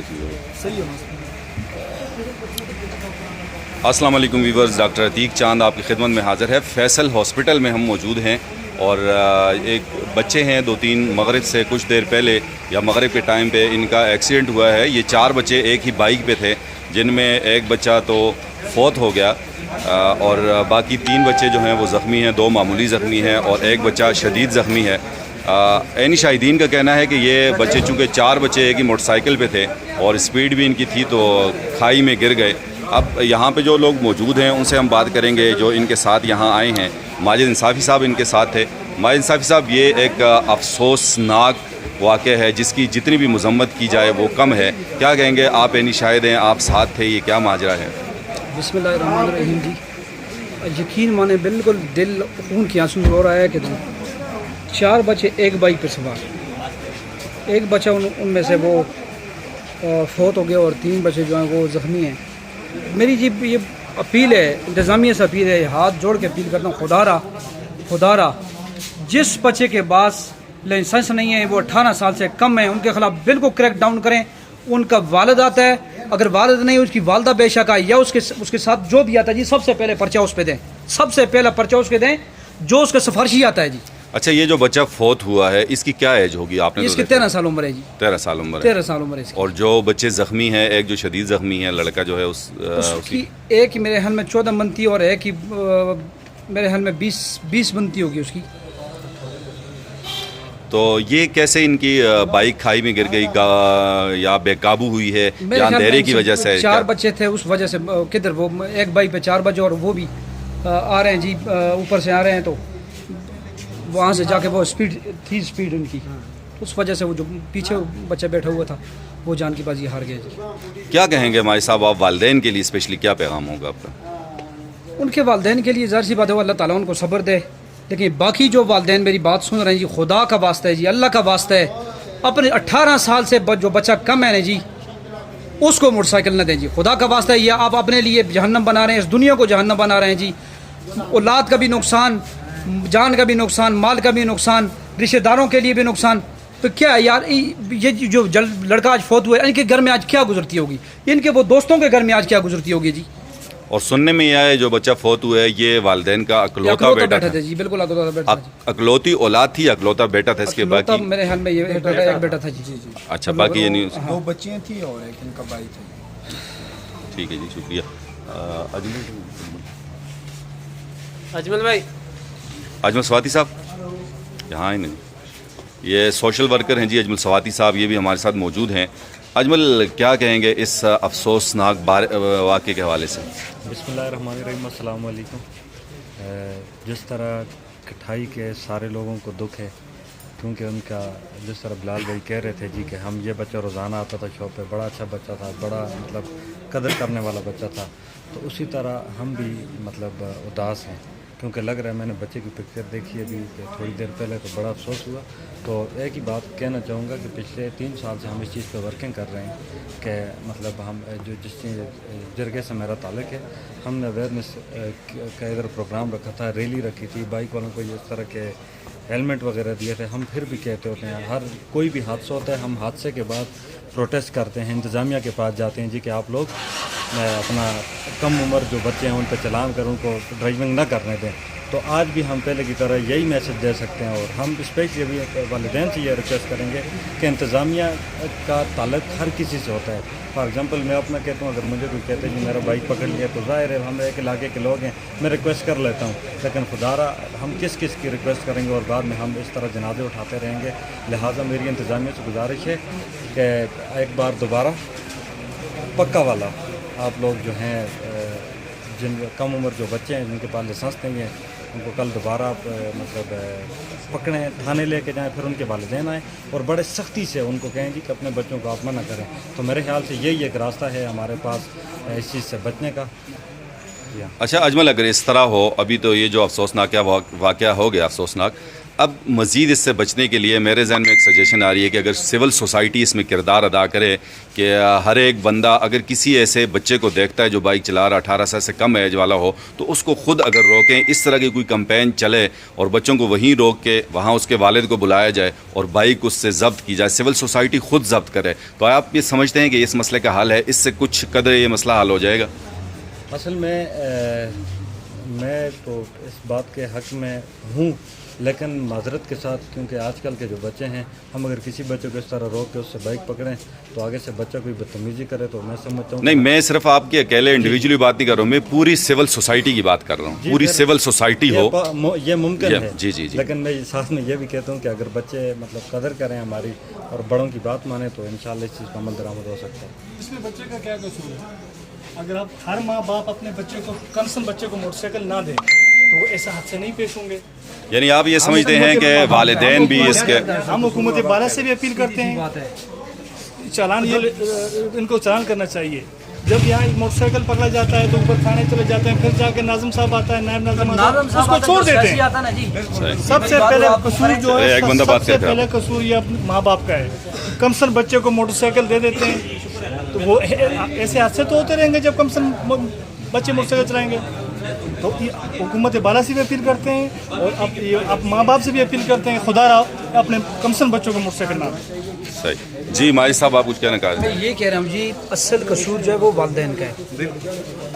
صحیح ہے. السلام علیکم ویورز، ڈاکٹر عتیق چاند آپ کی خدمت میں حاضر ہے. فیصل ہاسپٹل میں ہم موجود ہیں اور ایک بچے ہیں 2-3 مغرب سے کچھ دیر پہلے یا مغرب کے ٹائم پہ ان کا ایکسیڈنٹ ہوا ہے. یہ 4 بچے ایک ہی بائک پہ تھے جن میں ایک بچہ تو فوت ہو گیا اور باقی 3 بچے جو ہیں وہ زخمی ہیں. 2 معمولی زخمی ہیں اور ایک بچہ شدید زخمی ہے. عینی شاہدین کا کہنا ہے کہ یہ بچے چونکہ 4 بچے ایک ہی موٹر سائیکل پہ تھے اور اسپیڈ بھی ان کی تھی تو کھائی میں گر گئے. اب یہاں پہ جو لوگ موجود ہیں ان سے ہم بات کریں گے جو ان کے ساتھ یہاں آئے ہیں. ماجد انصافی صاحب ان کے ساتھ تھے. ماجد انصافی صاحب، یہ ایک افسوسناک واقعہ ہے جس کی جتنی بھی مذمت کی جائے وہ کم ہے. کیا کہیں گے آپ؟ عینی شاہد ہیں، آپ ساتھ تھے، یہ کیا ماجرا ہے؟ بسم اللہ الرحمن الرحیم. جی یقین مانے بالکل دل خون کی آنسو رو رہا ہے کہ 4 بچے ایک بائک پہ سوار، ایک بچہ ان میں سے وہ فوت ہو گیا اور 3 بچے جو ہیں وہ زخمی ہیں. میری جی یہ اپیل ہے، انتظامیہ سے اپیل ہے، ہاتھ جوڑ کے اپیل کرتا ہوں، خدا را جس بچے کے پاس لائسنس نہیں ہے، وہ 18 سال سے کم ہیں، ان کے خلاف بالکل کریک ڈاؤن کریں. ان کا والد آتا ہے، اگر والد نہیں اس کی والدہ بے شک آئے یا اس کے ساتھ جو بھی آتا ہے جی سب سے پہلے پرچہ اس پہ دیں، سب سے پہلا پرچہ اس کے دیں جو اس کا سفارشی آتا ہے. جی اچھا، یہ جو بچہ فوت ہوا ہے اس کی کیا ایج ہوگی؟ آپ نے اس کی 13 سال عمر ہے. جی 13 سال عمر ہے. 13 سال عمر ہے اس کی. اور جو بچے زخمی ہیں، ایک جو شدید زخمی ہے لڑکا جو ہے اس کی ایک ہی میرے حال میں 14 بنتی اور ایک ہی میرے حال میں 20 بنتی ہوگی اس کی. تو یہ کیسے ان کی بائک کھائی میں گر گئی یا بے قابو ہوئی ہے یا اندھیرے کی وجہ سے؟ 4 بچے تھے اس وجہ سے. کدھر وہ ایک بائک پہ 4 بچے اور وہ بھی آ رہے ہیں جی، اوپر سے آ رہے ہیں تو وہاں سے جا کے وہ اسپیڈ ان کی، اس وجہ سے وہ جو پیچھے بچہ بیٹھا ہوا تھا وہ جان کی بازی ہار گیا. جی کیا کہیں گے مائی صاحب آپ والدین کے لیے اسپیشلی کیا پیغام ہوگا آپ کا؟ ان کے والدین کے لیے ظاہر سی بات ہے اللہ تعالیٰ ان کو صبر دے. لیکن باقی جو والدین میری بات سن رہے ہیں جی، خدا کا واسطہ ہے جی، اللہ کا واسطہ ہے، اپنے 18 سال سے جو بچہ کم ہے نا جی اس کو موٹر سائیکل نہ دیں جی. خدا کا واسطہ ہے، یہ آپ اپنے لیے جہنم بنا رہے ہیں، اس دنیا کو جہنم بنا رہے ہیں جی. اولاد کا بھی نقصان، جان کا بھی نقصان، مال کا بھی نقصان، رشتہ داروں کے لیے بھی نقصان. تو کیا یار یہ جو لڑکا آج فوت ہوا ہے ان کے گھر میں آج کیا گزرتی ہوگی، ان کے وہ دوستوں کے گھر میں آج کیا گزرتی ہوگی جی. اور سننے میں یہ ہے جو بچہ فوت ہوا ہے یہ والدین کا اکلوتا بیٹا تھا جی. بالکل اکلوتا بیٹا تھا. اکلوتی اولاد تھی، اکلوتا بیٹا تھا. اس کے باقی میرے حال میں یہ ایک بیٹا تھا. جی اچھا، باقی یہ نہیں. 2 بچیاں تھیں اور ایک ان کا بھائی تھا. ٹھیک ہے جی، شکریہ. اجمل بھائی، اجمل سواتی صاحب یہاں آئیں. نہیں، یہ سوشل ورکر ہیں جی اجمل سواتی صاحب، یہ بھی ہمارے ساتھ موجود ہیں. اجمل کیا کہیں گے اس افسوسناک واقعے کے حوالے سے؟ بسم اللہ الرحمن الرحیم. السلام علیکم. جس طرح کٹھائی کے سارے لوگوں کو دکھ ہے، کیونکہ ان کا جس طرح بلال بھائی کہہ رہے تھے جی کہ ہم یہ بچہ روزانہ آتا تھا شاپ پہ، بڑا اچھا بچہ تھا، بڑا مطلب قدر کرنے والا بچہ تھا. تو اسی طرح ہم بھی مطلب اداس ہیں، کیونکہ لگ رہا ہے میں نے بچے کی پکچر دیکھی ابھی تھوڑی دیر پہلے تو بڑا افسوس ہوا. تو ایک ہی بات کہنا چاہوں گا کہ پچھلے 3 سال سے ہم اس چیز پہ ورکنگ کر رہے ہیں کہ مطلب ہم جس جرگے سے میرا تعلق ہے، ہم نے اویئرنیس کا ادھر پروگرام رکھا تھا، ریلی رکھی تھی، بائک والوں کو اس طرح کے ہیلمٹ وغیرہ دیے تھے. ہم پھر بھی کہتے ہوتے ہیں ہر کوئی بھی حادثہ ہوتا ہے ہم حادثے کے بعد پروٹیسٹ کرتے ہیں، انتظامیہ کے پاس جاتے ہیں جی کہ آپ لوگ اپنا کم عمر جو بچے ہیں ان پہ چلان کر ان کو ڈرائیونگ نہ کرنے دیں. تو آج بھی ہم پہلے کی طرح یہی میسج دے سکتے ہیں، اور ہم اسپیشلی ابھی والدین سے یہ ریکویسٹ کریں گے کہ انتظامیہ کا تعلق ہر کسی سے ہوتا ہے. فار ایگزامپل میں اپنا کہتا ہوں، اگر مجھے کوئی کہتے ہیں کہ میرا بائک پکڑ لیا تو ظاہر ہے ہم ایک علاقے کے لوگ ہیں، میں ریکویسٹ کر لیتا ہوں، لیکن خدا را ہم کس کی ریکویسٹ کریں گے اور بعد میں ہم اس طرح جنازے اٹھاتے رہیں گے. لہٰذا میری انتظامیہ سے گزارش ہے کہ ایک بار دوبارہ پکا والا آپ لوگ جو ہیں جن کم عمر جو بچے ہیں جن کے پاس لائسنس نہیں ہے ان کو کل دوبارہ مطلب پکڑیں، تھانے لے کے جائیں، پھر ان کے والدین آئیں اور بڑے سختی سے ان کو کہیں گی کہ اپنے بچوں کو آپ منع کریں. تو میرے خیال سے یہی ایک راستہ ہے ہمارے پاس اس چیز سے بچنے کا. اچھا اجمل، اگر اس طرح ہو، ابھی تو یہ جو افسوسناک واقعہ ہو گیا افسوسناک، اب مزید اس سے بچنے کے لیے میرے ذہن میں ایک سجیشن آ رہی ہے کہ اگر سول سوسائٹی اس میں کردار ادا کرے کہ ہر ایک بندہ اگر کسی ایسے بچے کو دیکھتا ہے جو بائک چلا رہا 18 سال سے کم ایج والا ہو تو اس کو خود اگر روکیں, اس طرح کی کوئی کمپین چلے اور بچوں کو وہیں روک کے وہاں اس کے والد کو بلایا جائے اور بائک اس سے ضبط کی جائے, سول سوسائٹی خود ضبط کرے, تو آپ یہ سمجھتے ہیں کہ اس مسئلے کا حل ہے, اس سے کچھ قدر یہ مسئلہ حل ہو جائے گا؟ اصل میں تو اس بات کے حق میں ہوں, لیکن معذرت کے ساتھ, کیونکہ آج کل کے جو بچے ہیں, ہم اگر کسی بچے کو اس طرح روک کے اس سے بائک پکڑیں تو آگے سے بچہ کوئی بدتمیزی کرے تو میں سمجھتا ہوں نہیں, میں صرف آپ کے اکیلے انڈیویجولی بات نہیں کر رہا ہوں, میں پوری سول سوسائٹی کی بات کر رہا ہوں, پوری سول سوسائٹی ہو یہ ممکن ہے. جی جی جی. لیکن میں ساتھ میں یہ بھی کہتا ہوں کہ اگر بچے مطلب قدر کریں ہماری اور بڑوں کی بات مانیں تو انشاءاللہ اس چیز کا عمل درآمد ہو سکتا ہے. اس میں بچے کا کیا قصور ہے؟ اگر آپ ہر ماں باپ اپنے بچے کو کنسرن بچے کو موٹر سائیکل نہ دیں تو وہ ایسا حادثے نہیں پیش ہوں گے. یعنی آپ یہ سمجھتے ہیں کہ والدین بھی اس کے, ہم حکومت بالا سے بھی اپیل کرتے ہیں چالان, یہ ان کو چالان کرنا چاہیے. جب یہاں موٹر سائیکل پکڑا جاتا ہے تو اوپر تھانے چلے جاتے ہیں, پھر جا کے ناظم صاحب آتا ہے, نائب ناظم آتا ہے, اس کو چھوڑ دیتے ہیں. سب سے پہلے قصور جو ہے, سب سے پہلے قصور یہ ماں باپ کا ہے. کمسن بچے کو موٹر سائیکل دے دیتے ہیں تو وہ ایسے حادثے تو ہوتے رہیں گے جب کمسن بچے موٹر سائیکل چلائیں گے. تو حکومت بالا سے بھی اپیل کرتے ہیں اور اب ماں باپ سے بھی اپیل کرتے ہیں, خدا را اپنے کمسن بچوں کو موٹر سائیکل نہ دیں. صحیح. جی ماجد صاحب آپ کچھ کہنا چاہ رہے ہیں؟ میں یہ کہہ رہا ہوں جی, اصل قصور جو ہے وہ والدین کا ہے.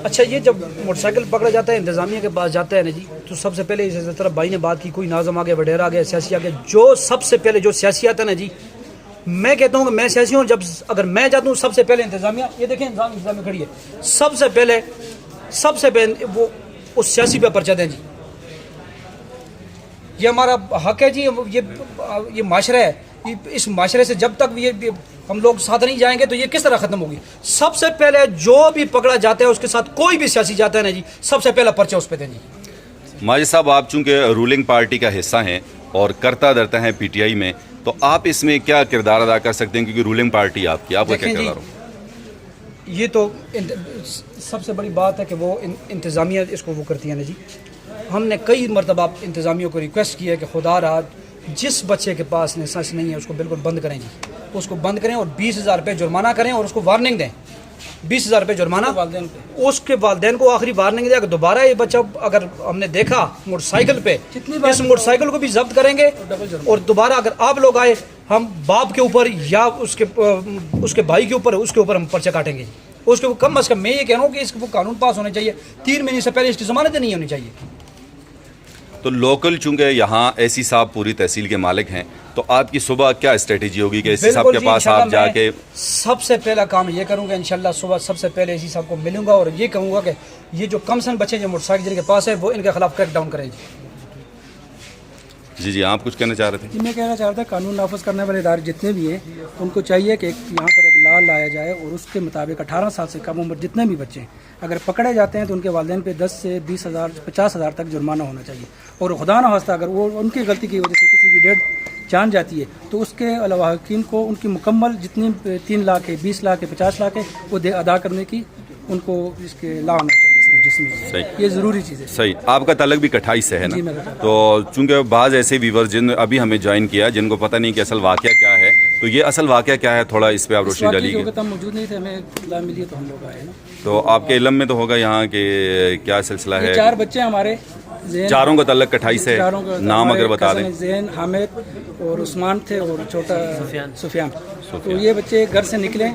اچھا, یہ جب موٹر سائیکل پکڑا جاتا ہے, انتظامیہ کے پاس جاتا ہے نا جی, تو سب سے پہلے اس طرح بھائی نے بات کی, کوئی ناظم آ گیا, وڈیرا آ گیا, سیاسی آ گیا, جو سب سے پہلے جو سیاسی آتا ہے نا جی, میں کہتا ہوں کہ میں سیاسی ہوں, جب اگر میں جاتا ہوں سب سے پہلے انتظامیہ, یہ دیکھیں انتظامیہ کھڑی ہے, سب سے پہلے وہ اس سیاسی پہ پرچہ دیں جی. یہ ہمارا حق ہے جی, یہ معاشرہ ہے, اس معاشرے سے جب تک یہ ہم لوگ ساتھ نہیں جائیں گے تو یہ کس طرح ختم ہوگی. سب سے پہلے جو بھی پکڑا جاتا ہے اس کے ساتھ کوئی بھی سیاسی جاتا ہے نا جی, سب سے پہلا پرچہ اس پہ دیں جی. ماجد صاحب آپ چونکہ رولنگ پارٹی کا حصہ ہیں اور کرتا درتا ہیں پی ٹی آئی میں, تو آپ اس میں کیا کردار ادا کر سکتے ہیں, کیونکہ رولنگ پارٹی آپ کی, آپ کا کیا کردار ہو؟ یہ تو سب سے بڑی بات ہے کہ وہ انتظامیہ اس کو وہ کرتی ہے نا جی. ہم نے کئی مرتبہ انتظامیوں کو ریکویسٹ کیا ہے کہ خدا را جس بچے کے پاس لائسنس نہیں ہے اس کو بالکل بند کریں جی, اس کو بند کریں اور 20,000 روپے جرمانہ کریں اور اس کو وارننگ دیں, 20,000 روپے جرمانہ اس کے والدین کو آخری وارننگ دیں کہ دوبارہ یہ بچہ اگر ہم نے دیکھا موٹر سائیکل پہ, اس موٹر سائیکل کو بھی ضبط کریں گے, اور دوبارہ اگر آپ لوگ آئے ہم باپ کے اوپر یا اس کے بھائی کے اوپر ہم پرچہ کاٹیں گے. اس کو کم از کم میں یہ کہہ رہا ہوں کہ اس کو قانون پاس ہونے چاہیے, 3 مہینے سے پہلے اس کی ضمانت نہیں ہونی چاہیے. تو لوکل چونکہ یہاں اے سی صاحب پوری تحصیل کے مالک ہیں, تو آپ کی صبح کیا اسٹریٹجی ہوگی کہ اے سی صاحب کے پاس آپ جا کے؟ سب سے پہلا کام یہ کروں گا انشاءاللہ, صبح سب سے پہلے اے سی صاحب کو ملوں گا اور یہ کہوں گا کہ یہ جو کمسن بچے جو موٹر سائیکل جن کے پاس ہے وہ ان کے خلاف کریک ڈاؤن کریں جی. جی آپ کچھ کہنا چاہ رہے تھے؟ جی میں کہنا چاہ رہا تھا قانون نافذ کرنے والے ادارے جتنے بھی ہیں ان کو چاہیے کہ یہاں پر ایک لا لایا جائے اور اس کے مطابق 18 سال سے کم عمر جتنے بھی بچے ہیں اگر پکڑے جاتے ہیں تو ان کے والدین پہ 10 سے 20,000 50,000 تک جرمانہ ہونا چاہیے. اور خدا نہ خواستہ اگر وہ ان کی غلطی کی وجہ سے کسی کی ڈیڈ جان جاتی ہے تو اس کے لواحقین کو ان کی مکمل جتنی 3 لاکھ ہے 20 لاکھ ہے 50 لاکھ ہے وہ ادا کرنے کی ان کو اس کے لا ہونا چاہیے جس میں یہ ضروری چیز ہے. صحیح. آپ کا تعلق بھی کٹھائی سے ہے نا, تو چونکہ بعض ایسے ویور جن ابھی ہمیں جوائن کیا جن کو پتہ نہیں کہ اصل واقعہ کیا ہے, تو یہ اصل واقعہ کیا ہے تھوڑا اس پہ آپ روشنی ڈالیے. ہم موجود نہیں تھے, ہمیں اطلاع ملی تو ہم لوگ آئے نا. تو آپ کے علم میں تو ہوگا یہاں کہ کیا سلسلہ ہے؟ 4 بچے ہمارے, چاروں کا تعلق کٹھائی سے ہے, نام اگر بتا دیں. زین, حامد اور عثمان تھے اور چھوٹا سفیان. تو یہ بچے گھر سے نکلے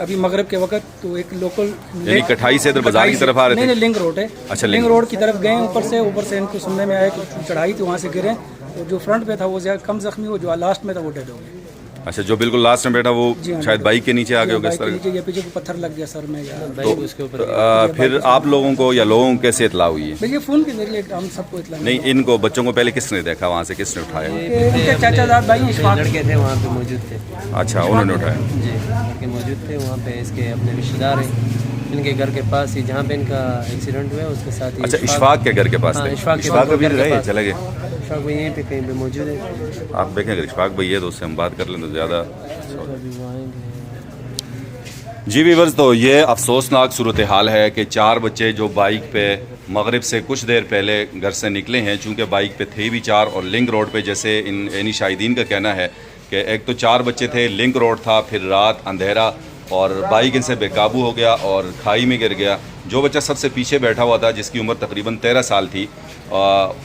ابھی مغرب کے وقت, تو ایک لوکل یعنی کٹھائی سے ادھر بازار کی طرف آ رہے تھے؟ نہیں لنک روڈ ہے. اچھا, لنک روڈ کی طرف گئے, اوپر سے ان کو سننے میں آیا کہ چڑھائی تھی وہاں سے گرے, اور جو فرنٹ پہ تھا وہ زیادہ کم زخمی ہوا, جو لاسٹ میں تھا وہ ڈیڈ ہو گیا. اچھا, جو بالکل لاسٹ میں بیٹھا وہ شاید بائک کے نیچے آ گئے ہوگا اس طرح, یا پیچھے کو پتھر لگ گیا سر میں. پھر آپ لوگوں کو یا لوگوں کو کیسے اطلاع ہوئی ہے؟ یہ فون کے ذریعے ہم سب کو اطلاع. نہیں, ان کو بچوں کو پہلے کس نے دیکھا, وہاں سے کس نے اٹھایا؟ ان کے چاچا زاد بھائی اشفاق لڑکے تھے وہاں پہ موجود تھے. اچھا, انہوں نے اٹھایا. جی لڑکے موجود تھے وہاں پہ, اس کے اپنے رشتہ دار ہیں, ان کے گھر کے پاس ہی جہاں پہ ان کا ایکسیڈنٹ ہوا ہے اس کے ساتھ ہی. اچھا, اشفاق کے گھر کے پاس تھے؟ اشفاق ابھی رہے چلے گئے؟ اشفاق بھائی یہیں پہ کہیں پہ موجود ہے. آپ دیکھیں اگر اشفاق بھائی ہے تو اس سے ہم بات کر لیں تو زیادہ. جی ویورز، تو یہ افسوسناک صورتحال ہے کہ 4 بچے جو بائک پہ مغرب سے کچھ دیر پہلے گھر سے نکلے ہیں، چونکہ بائک پہ تھے بھی 4 اور لنک روڈ پہ جیسے ان شاہدین کا کہنا ہے کہ ایک تو 4 بچے تھے، لنک روڈ تھا، پھر رات اندھیرا اور بائک ان سے بے قابو ہو گیا اور کھائی میں گر گیا. جو بچہ سب سے پیچھے بیٹھا ہوا تھا جس کی عمر تقریباً 13 سال تھی،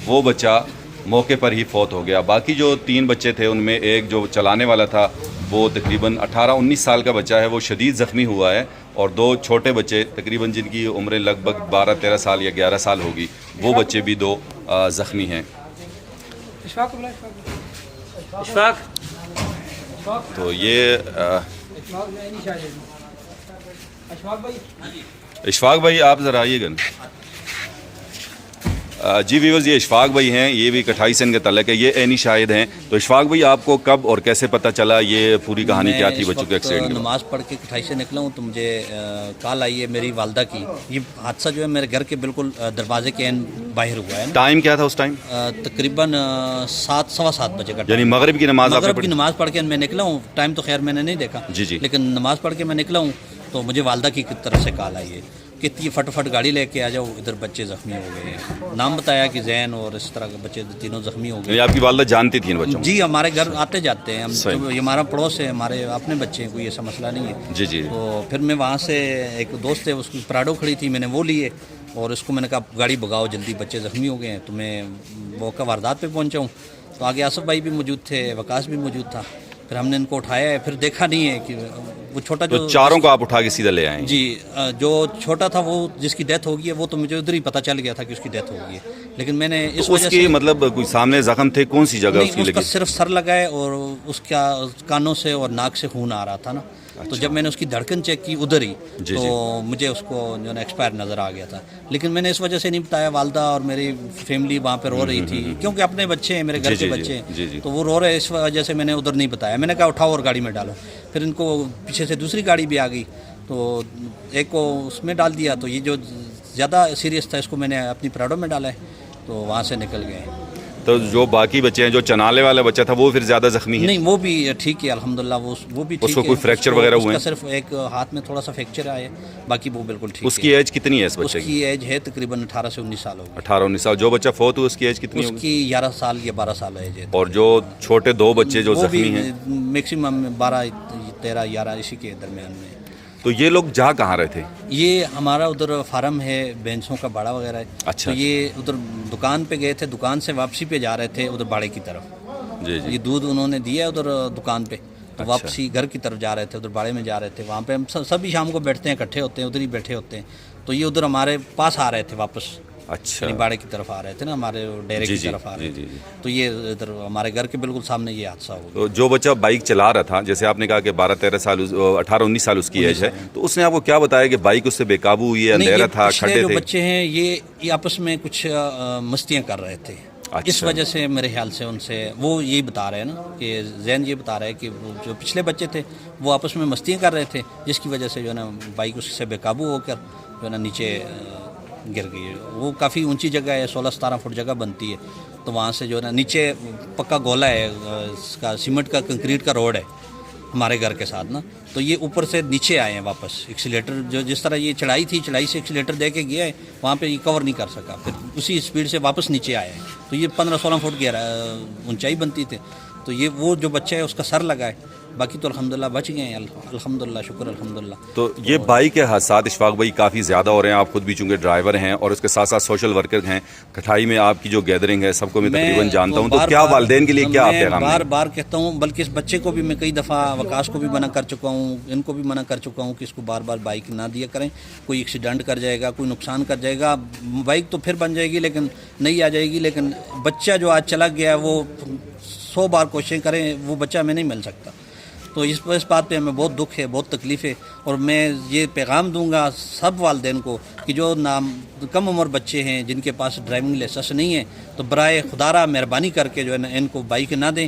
وہ بچہ موقع پر ہی فوت ہو گیا. باقی جو 3 بچے تھے ان میں ایک جو چلانے والا تھا وہ تقریباً 18-19 سال کا بچہ ہے، وہ شدید زخمی ہوا ہے، اور 2 چھوٹے بچے تقریباً جن کی عمریں لگ بھگ 12-13 سال یا 11 سال ہوگی، وہ بچے بھی 2 زخمی ہیں. تو یہ اشفاق بھائی آپ ذرا آئیے گا. جی ویورز، یہ اشفاق بھائی ہیں، یہ بھی کٹھائی سے ان کے تعلق ہے، یہ عینی شاہد ہیں. تو اشفاق بھائی، آپ کو کب اور کیسے پتہ چلا، یہ پوری کہانی کیا تھی بچوں کے ایکسیڈنٹ کی؟ نماز پڑھ کے کٹھائی سے نکلا ہوں تو مجھے کال آئی ہے میری والدہ کی. یہ حادثہ جو ہے میرے گھر کے بالکل دروازے کے باہر ہوا ہے. ٹائم کیا تھا اس ٹائم؟ تقریباً 7-7:15 بجے کا. یعنی مغرب کی نماز آپ نے مغرب کی پڑھی؟ نماز پڑھ کے میں نکلا ہوں. ٹائم تو خیر میں نے نہیں دیکھا، جی. لیکن نماز پڑھ کے میں نکلا ہوں تو مجھے والدہ کی طرف سے کال آئی ہے کہ یہ فٹ گاڑی لے کے آ جاؤ، ادھر بچے زخمی ہو گئے ہیں. نام بتایا کہ زین اور اس طرح کے بچے تینوں زخمی ہو گئے. یہ آپ کی والدہ جانتی تھی ان بچوں کو؟ جی، ہمارے گھر آتے جاتے ہیں ہم، یہ ہمارا پڑوس ہے، ہمارے اپنے بچے ہیں، کوئی ایسا مسئلہ نہیں ہے. جی. تو پھر میں وہاں سے ایک دوست ہے، اس کی پراڈو کھڑی تھی، میں نے وہ لیے اور اس کو میں نے کہا گاڑی بھگاؤ جلدی، بچے زخمی ہو گئے ہیں. تو میں موقع واردات پہ پہنچا ہوں تو آگے آصف بھائی بھی موجود تھے، وکاس بھی موجود تھا. پھر ہم نے ان کو اٹھایا ہے، پھر دیکھا نہیں ہے کہ وہ چھوٹا جو 4 کو آپ اٹھا کے سیدھا لے آئے؟ جی، جو چھوٹا تھا وہ جس کی ڈیتھ ہو گئی ہے وہ تو مجھے ادھر ہی پتہ چل گیا تھا کہ اس کی ڈیتھ ہو گئی ہے. لیکن میں نے اس وجہ سے مطلب کوئی سامنے زخم تھے، کون سی جگہ اس کی اس کا لگی؟ صرف سر لگا ہے اور اس کا کانوں سے اور ناک سے خون آ رہا تھا نا. تو جب میں نے اس کی دھڑکن چیک کی ادھر ہی تو مجھے اس کو جو ہے ایکسپائر نظر آ گیا تھا. لیکن میں نے اس وجہ سے نہیں بتایا، والدہ اور میری فیملی وہاں پہ رو رہی تھی کیونکہ اپنے بچے ہیں، میرے گھر کے بچے ہیں، تو وہ رو رہے. اس وجہ سے میں نے ادھر نہیں بتایا. میں نے کہا اٹھاؤ اور گاڑی میں ڈالو. پھر ان کو پیچھے سے دوسری گاڑی بھی آ گئی تو ایک کو اس میں ڈال دیا. تو یہ جو زیادہ سیریس تھا اس کو میں نے اپنی پراڈو میں ڈالا ہے تو وہاں سے نکل گئے. تو جو باقی بچے ہیں، جو چنالے والا بچہ تھا وہ پھر زیادہ زخمی ہے؟ نہیں، وہ بھی ٹھیک ہے الحمدللہ. وہ بھی ٹھیک ہے. اس کو کوئی فریکچر وغیرہ ہوئے ہیں؟ اس کا صرف ایک ہاتھ میں تھوڑا سا فریکچر آیا ہے، باقی وہ بالکل ٹھیک ہے. اس کی ایج کتنی ہے اس بچے کی؟ اس کی ایج ہے تقریباً 18 سے 19 سال ہوگی. 18-19 سال. جو بچہ فوت ہوا اس کی ایج کتنی ہوگی؟ اس کی 11 سال یا 12 سال ایج ہے. اور جو چھوٹے 2 بچے جو زخمی ہیں میکسیمم 12, 13, 11 اسی کے درمیان میں. تو یہ لوگ جا کہاں رہے تھے؟ یہ ہمارا ادھر فارم ہے، بینسوں کا باڑا وغیرہ ہے. اچھا. تو یہ ادھر دکان پہ گئے تھے، دکان سے واپسی پہ جا رہے تھے ادھر باڑے کی طرف. جی. یہ دودھ انہوں نے دیا ادھر دکان پہ، تو واپسی گھر کی طرف جا رہے تھے، ادھر باڑے میں جا رہے تھے. وہاں پہ ہم سبھی شام کو بیٹھتے ہیں، اکٹھے ہوتے ہیں، ادھر ہی بیٹھے ہوتے ہیں. تو یہ ادھر ہمارے پاس آ رہے تھے واپس. اچھا. باڑے کی طرف آ رہے تھے نا، ہمارے ڈیرے کی طرف آ رہے تھے. تو یہ ادھر ہمارے گھر کے بالکل سامنے یہ حادثہ ہوا. تو جو بچہ بائک چلا رہا تھا، جیسے آپ نے کہا کہ 12-13 سال 18-19 سال اس کی ایج ہے، تو اس نے آپ کو کیا بتایا کہ بائک اس سے بے قابو ہوئی ہے، اندھیرا تھا، کھڈے جو تھے؟ بچے ہیں یہ آپس میں کچھ مستیاں کر رہے تھے. اس وجہ سے میرے خیال سے ان سے وہ یہی بتا رہے ہیں نا کہ زین یہ بتا رہے ہیں کہ جو پچھلے بچے تھے وہ آپس میں مستیاں کر رہے تھے، جس کی وجہ سے جو ہے نا بائک اس سے بے قابو ہو کر جو ہے نا نیچے گر گئی. وہ کافی اونچی جگہ ہے، 16-17 فٹ جگہ بنتی ہے. تو وہاں سے جو ہے نا نیچے پکا گولا ہے، اس کا سیمنٹ کا کنکریٹ کا روڈ ہے ہمارے گھر کے ساتھ نا. تو یہ اوپر سے نیچے آئے ہیں واپس. ایکسیلیٹر جو جس طرح یہ چڑھائی تھی، چڑھائی سے ایکسیلیٹر دے کے گیا ہے، وہاں پہ یہ کور نہیں کر سکا. پھر اسی اسپیڈ سے واپس نیچے آئے ہیں. تو یہ 15-16 فٹ گہرا اونچائی بنتی تھی. تو یہ وہ جو بچہ ہے اس کا سر لگا ہے، باقی تو الحمدللہ بچ گئے ہیں. الحمدللہ، شکر الحمدللہ. تو یہ بائک کے حادثات اشفاق بھائی کافی زیادہ ہو رہے ہیں. آپ خود بھی چونکہ ڈرائیور ہیں اور اس کے ساتھ ساتھ سوشل ورکر ہیں. کٹھائی میں آپ کی جو گیدرنگ ہے سب کو میں تقریباً جانتا ہوں. تو کیا والدین کے لیے کیا پیغام ہے؟ بار کہتا ہوں، بلکہ اس بچے کو بھی میں کئی دفعہ وکاس کو بھی منع کر چکا ہوں، ان کو بھی منع کر چکا ہوں کہ اس کو بار بائک نہ دیا کریں. کوئی ایکسیڈنٹ کر جائے گا، کوئی نقصان کر جائے گا. بائک تو پھر بن جائے گی لیکن نہیں آ جائے گی. لیکن بچہ جو آج چلا گیا وہ 100 بار کوششیں کریں، وہ بچہ ہمیں نہیں مل سکتا. تو اس بات پہ ہمیں بہت دکھ ہے، بہت تکلیف ہے. اور میں یہ پیغام دوں گا سب والدین کو کہ جو کم عمر بچے ہیں جن کے پاس ڈرائیونگ لائسنس نہیں ہے، تو برائے خدا را مہربانی کر کے جو ہے نا ان کو بائک نہ دیں.